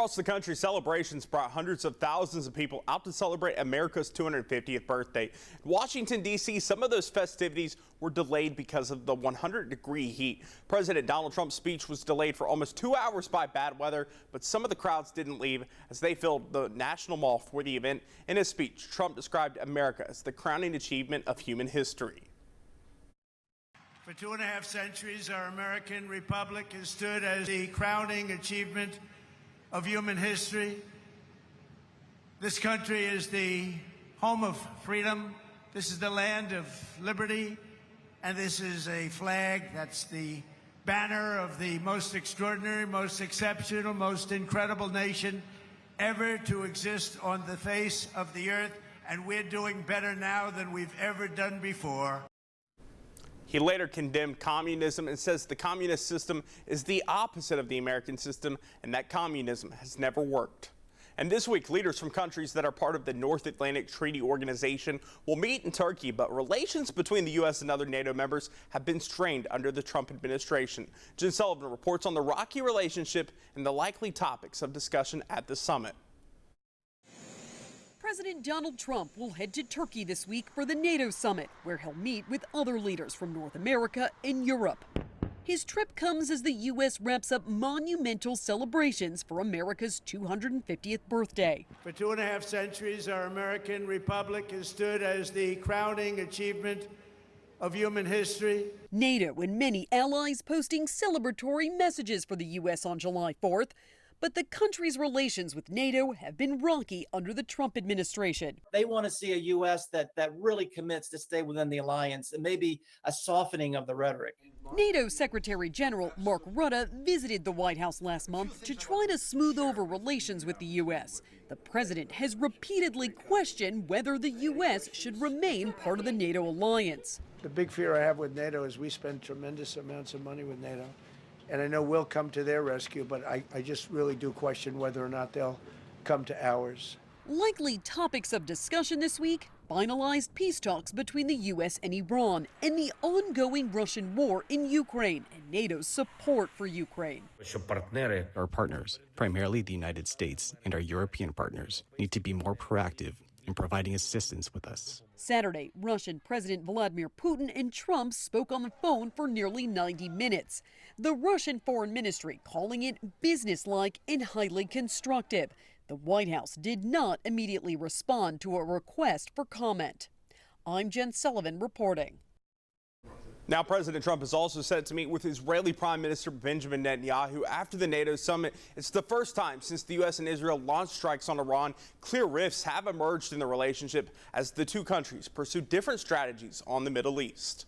Across the country, celebrations brought hundreds of thousands of people out to celebrate America's 250th birthday. In Washington, D.C., some of those festivities were delayed because of the 100-degree heat. President Donald Trump's speech was delayed for almost 2 hours by bad weather, but some of the crowds didn't leave as they filled the National Mall for the event. In his speech, Trump described America as the crowning achievement of human history. For 2.5 centuries, our American republic has stood as the crowning achievement of human history. This country is the home of freedom. This is the land of liberty. And this is a flag that's the banner of the most extraordinary, most exceptional, most incredible nation ever to exist on the face of the earth. And we're doing better now than we've ever done before. He later condemned communism and says the communist system is the opposite of the American system and that communism has never worked. And this week, leaders from countries that are part of the North Atlantic Treaty Organization will meet in Turkey, but relations between the U.S. and other NATO members have been strained under the Trump administration. Jen Sullivan reports on the rocky relationship and the likely topics of discussion at the summit. President Donald Trump will head to Turkey this week for the NATO summit, where he'll meet with other leaders from North America and Europe. His trip comes as the U.S. wraps up monumental celebrations for America's 250th birthday. For 2.5 centuries, our American republic has stood as the crowning achievement of human history. NATO and many allies posting celebratory messages for the U.S. on July 4th. But the country's relations with NATO have been rocky under the Trump administration. They want to see a U.S. that really commits to stay within the alliance and maybe a softening of the rhetoric. NATO Secretary General Mark Rutte visited the White House last month to try to smooth over relations with the U.S. The president has repeatedly questioned whether the U.S. should remain part of the NATO alliance. The big fear I have with NATO is we spend tremendous amounts of money with NATO. And I know we'll come to their rescue, but I just really do question whether or not they'll come to ours. Likely topics of discussion this week: finalized peace talks between the U.S. and Iran, and the ongoing Russian war in Ukraine, and NATO's support for Ukraine. Our partners, primarily the United States and our European partners, need to be more proactive in providing assistance with us. Saturday, Russian President Vladimir Putin and Trump spoke on the phone for nearly 90 minutes. The Russian Foreign Ministry calling it businesslike and highly constructive. The White House did not immediately respond to a request for comment. I'm Jen Sullivan reporting. Now, President Trump is also set to meet with Israeli Prime Minister Benjamin Netanyahu after the NATO summit. It's the first time since the U.S. and Israel launched strikes on Iran. Clear rifts have emerged in the relationship as the two countries pursue different strategies on the Middle East.